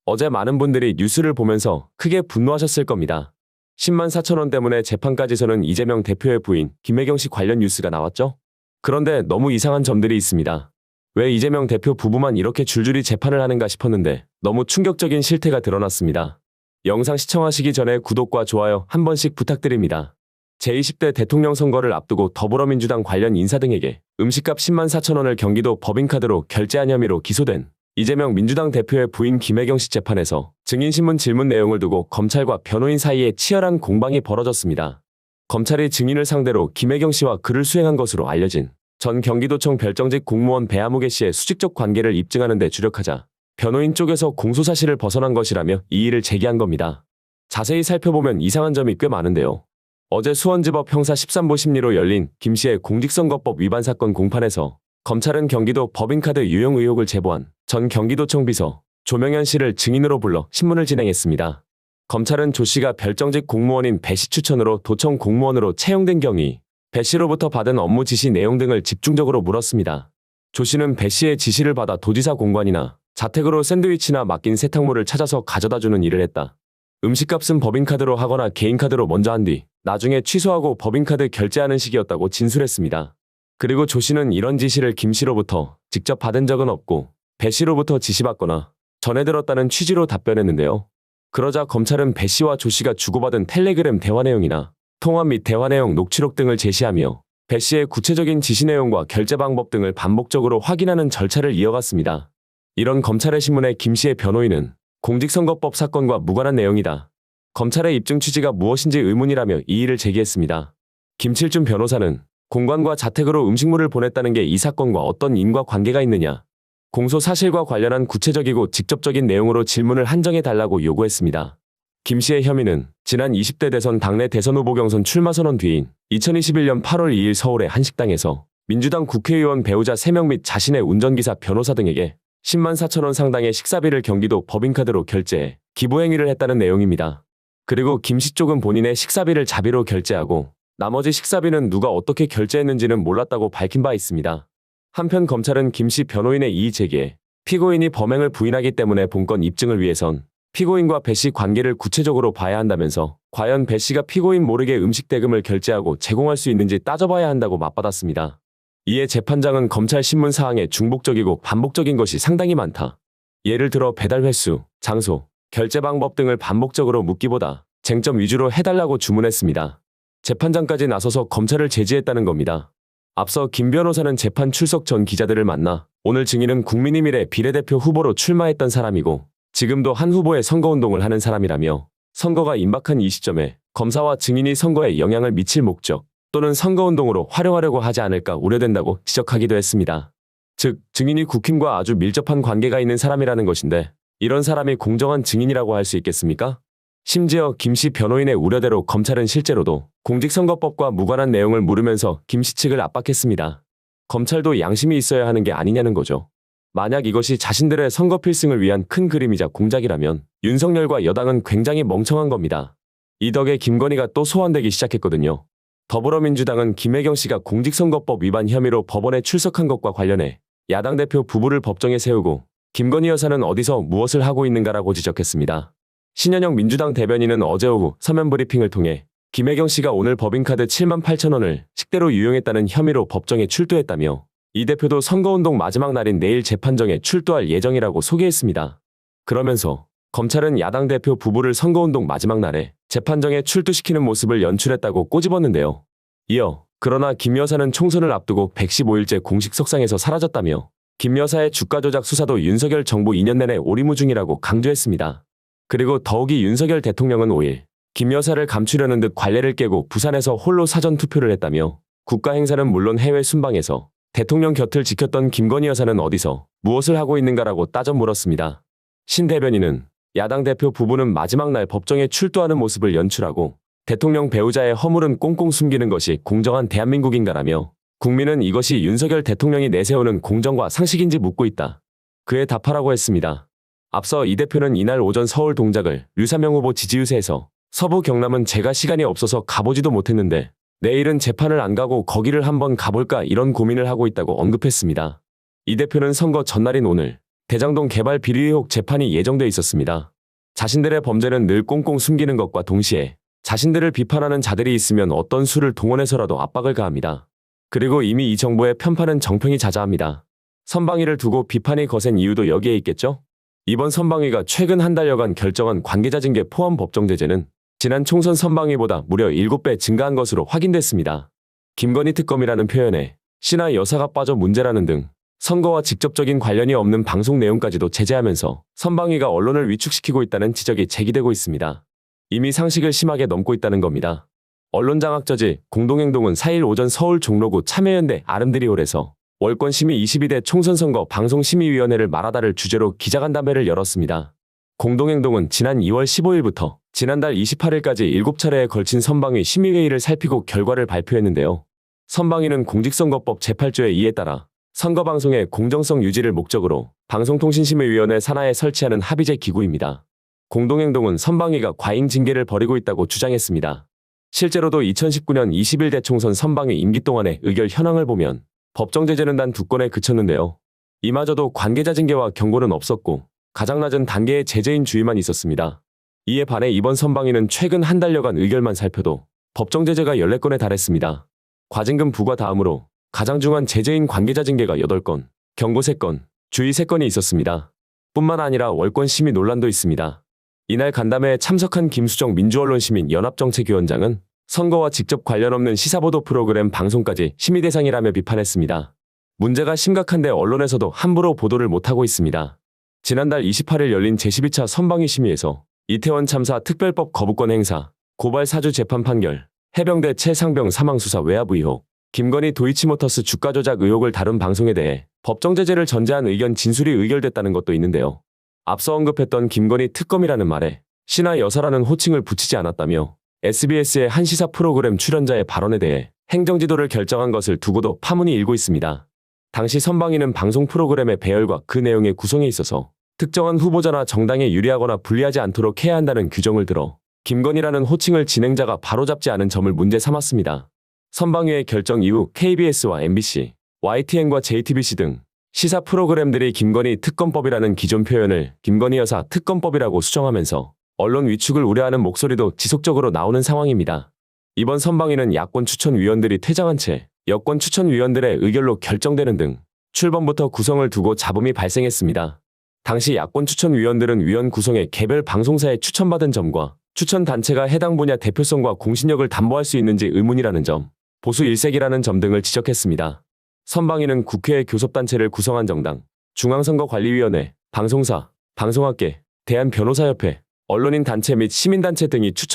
어제 많은 분들이 뉴스를 보면서 크게 분노하셨을 겁니다. 10만 4천 원 때문에 재판까지 서는 이재명 대표의 부인 김혜경 씨 관련 뉴스가 나왔죠? 그런데 너무 이상한 점들이 있습니다. 왜 이재명 대표 부부만 이렇게 줄줄이 재판을 하는가 싶었는데 너무 충격적인 실태가 드러났습니다. 영상 시청하시기 전에 구독과 좋아요 한 번씩 부탁드립니다. 제20대 대통령 선거를 앞두고 더불어민주당 관련 인사 등에게 음식값 10만 4천 원을 경기도 법인카드로 결제한 혐의로 기소된 이재명 민주당 대표의 부인 김혜경 씨 재판에서 증인신문 질문 내용을 두고 검찰과 변호인 사이에 치열한 공방이 벌어졌습니다. 검찰이 증인을 상대로 김혜경 씨와 글을 수행한 것으로 알려진 전 경기도청 별정직 공무원 배아무개 씨의 수직적 관계를 입증하는 데 주력하자 변호인 쪽에서 공소사실을 벗어난 것이라며 이의를 제기한 겁니다. 자세히 살펴보면 이상한 점이 꽤 많은데요. 어제 수원지법 형사 13부 심리로 열린 김 씨의 공직선거법 위반 사건 공판에서 검찰은 경기도 법인카드 유용 의혹을 제보한 전 경기도청 비서 조명현 씨를 증인으로 불러 신문을 진행했습니다. 검찰은 조 씨가 별정직 공무원인 배 씨 추천으로 도청 공무원으로 채용된 경위, 배 씨로부터 받은 업무 지시 내용 등을 집중적으로 물었습니다. 조 씨는 배 씨의 지시를 받아 도지사 공관이나 자택으로 샌드위치나 맡긴 세탁물을 찾아서 가져다주는 일을 했다. 음식값은 법인카드로 하거나 개인카드로 먼저 한 뒤 나중에 취소하고 법인카드 결제하는 식이었다고 진술했습니다. 그리고 조 씨는 이런 지시를 김 씨로부터 직접 받은 적은 없고 배 씨로부터 지시받거나 전해 들었다는 취지로 답변했는데요. 그러자 검찰은 배 씨와 조 씨가 주고받은 텔레그램 대화 내용이나 통화 및 대화 내용 녹취록 등을 제시하며 배 씨의 구체적인 지시 내용과 결제 방법 등을 반복적으로 확인하는 절차를 이어갔습니다. 이런 검찰의 신문에 김 씨의 변호인은 공직선거법 사건과 무관한 내용이다. 검찰의 입증 취지가 무엇인지 의문이라며 이의를 제기했습니다. 김칠준 변호사는 공관과 자택으로 음식물을 보냈다는 게 이 사건과 어떤 인과관계가 있느냐. 공소 사실과 관련한 구체적이고 직접적인 내용으로 질문을 한정해달라고 요구했습니다. 김 씨의 혐의는 지난 20대 대선 당내 대선 후보 경선 출마 선언 뒤인 2021년 8월 2일 서울의 한 식당에서 민주당 국회의원 배우자 3명 및 자신의 운전기사 변호사 등에게 10만 4천 원 상당의 식사비를 경기도 법인카드로 결제해 기부행위를 했다는 내용입니다. 그리고 김 씨 쪽은 본인의 식사비를 자비로 결제하고 나머지 식사비는 누가 어떻게 결제했는지는 몰랐다고 밝힌 바 있습니다. 한편 검찰은 김 씨 변호인의 이의 제기에 피고인이 범행을 부인하기 때문에 본건 입증을 위해선 피고인과 배 씨 관계를 구체적으로 봐야 한다면서 과연 배 씨가 피고인 모르게 음식 대금을 결제하고 제공할 수 있는지 따져봐야 한다고 맞받았습니다. 이에 재판장은 검찰 신문 사항에 중복적이고 반복적인 것이 상당히 많다. 예를 들어 배달 횟수, 장소, 결제 방법 등을 반복적으로 묻기보다 쟁점 위주로 해달라고 주문했습니다. 재판장까지 나서서 검찰을 제지했다는 겁니다. 앞서 김 변호사는 재판 출석 전 기자들을 만나 오늘 증인은 국민의미래 비례대표 후보로 출마했던 사람이고 지금도 한 후보의 선거운동을 하는 사람이라며 선거가 임박한 이 시점에 검사와 증인이 선거에 영향을 미칠 목적 또는 선거운동으로 활용하려고 하지 않을까 우려된다고 지적하기도 했습니다. 즉, 증인이 국힘과 아주 밀접한 관계가 있는 사람이라는 것인데 이런 사람이 공정한 증인이라고 할 수 있겠습니까? 심지어 김 씨 변호인의 우려대로 검찰은 실제로도 공직선거법과 무관한 내용을 물으면서 김 씨 측을 압박했습니다. 검찰도 양심이 있어야 하는 게 아니냐는 거죠. 만약 이것이 자신들의 선거 필승을 위한 큰 그림이자 공작이라면 윤석열과 여당은 굉장히 멍청한 겁니다. 이 덕에 김건희가 또 소환되기 시작했거든요. 더불어민주당은 김혜경 씨가 공직선거법 위반 혐의로 법원에 출석한 것과 관련해 야당 대표 부부를 법정에 세우고 김건희 여사는 어디서 무엇을 하고 있는가라고 지적했습니다. 신현영 민주당 대변인은 어제 오후 서면 브리핑을 통해 김혜경 씨가 오늘 법인카드 7만 8천 원을 식대로 유용했다는 혐의로 법정에 출두했다며 이 대표도 선거운동 마지막 날인 내일 재판정에 출두할 예정이라고 소개했습니다. 그러면서 검찰은 야당 대표 부부를 선거운동 마지막 날에 재판정에 출두시키는 모습을 연출했다고 꼬집었는데요. 이어 그러나 김 여사는 총선을 앞두고 115일째 공식 석상에서 사라졌다며 김 여사의 주가 조작 수사도 윤석열 정부 2년 내내 오리무중이라고 강조했습니다. 그리고 더욱이 윤석열 대통령은 5일 김 여사를 감추려는 듯 관례를 깨고 부산에서 홀로 사전투표를 했다며 국가 행사는 물론 해외 순방에서 대통령 곁을 지켰던 김건희 여사는 어디서 무엇을 하고 있는가라고 따져 물었습니다. 신 대변인은 야당 대표 부부는 마지막 날 법정에 출두하는 모습을 연출하고 대통령 배우자의 허물은 꽁꽁 숨기는 것이 공정한 대한민국인가라며 국민은 이것이 윤석열 대통령이 내세우는 공정과 상식인지 묻고 있다. 그에 답하라고 했습니다. 앞서 이 대표는 이날 오전 서울 동작을 류사명 후보 지지유세에서 서부 경남은 제가 시간이 없어서 가보지도 못했는데 내일은 재판을 안 가고 거기를 한번 가볼까 이런 고민을 하고 있다고 언급했습니다. 이 대표는 선거 전날인 오늘 대장동 개발 비리 의혹 재판이 예정돼 있었습니다. 자신들의 범죄는 늘 꽁꽁 숨기는 것과 동시에 자신들을 비판하는 자들이 있으면 어떤 수를 동원해서라도 압박을 가합니다. 그리고 이미 이 정부의 편파는 정평이 자자합니다. 선방위를 두고 비판이 거센 이유도 여기에 있겠죠? 이번 선방위가 최근 한 달여간 결정한 관계자 징계 포함 법정 제재는 지난 총선 선방위보다 무려 7배 증가한 것으로 확인됐습니다. 김건희 특검이라는 표현에 씨나 여사가 빠져 문제라는 등 선거와 직접적인 관련이 없는 방송 내용까지도 제재하면서 선방위가 언론을 위축시키고 있다는 지적이 제기되고 있습니다. 이미 상식을 심하게 넘고 있다는 겁니다. 언론장악저지 공동행동은 4일 오전 서울 종로구 참여연대 아름드리홀에서 월권심의 22대 총선선거 방송심의위원회를 말하다를 주제로 기자간담회를 열었습니다. 공동행동은 지난 2월 15일부터 지난달 28일까지 7차례에 걸친 선방위 심의회의를 살피고 결과를 발표했는데요. 선방위는 공직선거법 제8조의 2에 따라 선거방송의 공정성 유지를 목적으로 방송통신심의위원회 산하에 설치하는 합의제 기구입니다. 공동행동은 선방위가 과잉 징계를 벌이고 있다고 주장했습니다. 실제로도 2019년 21대 총선 선방위 임기 동안의 의결 현황을 보면 법정 제재는 단 2건에 그쳤는데요. 이마저도 관계자 징계와 경고는 없었고 가장 낮은 단계의 제재인 주의만 있었습니다. 이에 반해 이번 선방위는 최근 한 달여간 의결만 살펴도 법정 제재가 14건에 달했습니다. 과징금 부과 다음으로 가장 중한 제재인 관계자 징계가 8건, 경고 3건, 주의 3건이 있었습니다. 뿐만 아니라 월권 심의 논란도 있습니다. 이날 간담회에 참석한 김수정 민주언론시민 연합정책위원장은 선거와 직접 관련 없는 시사보도 프로그램 방송까지 심의 대상이라며 비판했습니다. 문제가 심각한데 언론에서도 함부로 보도를 못하고 있습니다. 지난달 28일 열린 제12차 선방위 심의에서 이태원 참사 특별법 거부권 행사, 고발 사주 재판 판결, 해병대 최상병 사망 수사 외압 의혹, 김건희 도이치모터스 주가 조작 의혹을 다룬 방송에 대해 법정 제재를 전제한 의견 진술이 의결됐다는 것도 있는데요. 앞서 언급했던 김건희 특검이라는 말에 씨나 여사라는 호칭을 붙이지 않았다며 SBS의 한 시사 프로그램 출연자의 발언에 대해 행정지도를 결정한 것을 두고도 파문이 일고 있습니다. 당시 선방위는 방송 프로그램의 배열과 그 내용의 구성에 있어서 특정한 후보자나 정당에 유리하거나 불리하지 않도록 해야 한다는 규정을 들어 김건희라는 호칭을 진행자가 바로잡지 않은 점을 문제 삼았습니다. 선방위의 결정 이후 KBS와 MBC, YTN과 JTBC 등 시사 프로그램들이 김건희 특검법이라는 기존 표현을 김건희 여사 특검법이라고 수정하면서 언론 위축을 우려하는 목소리도 지속적으로 나오는 상황입니다. 이번 선방위는 야권 추천위원들이 퇴장한 채 여권 추천위원들의 의결로 결정되는 등 출범부터 구성을 두고 잡음이 발생했습니다. 당시 야권 추천위원들은 위원 구성에 개별 방송사에 추천받은 점과 추천단체가 해당 분야 대표성과 공신력을 담보할 수 있는지 의문이라는 점, 보수 일색이라는 점 등을 지적했습니다. 선방위는 국회의 교섭단체를 구성한 정당, 중앙선거관리위원회, 방송사, 방송학계, 대한변호사협회, 언론인단체 및 시민단체 등이 추천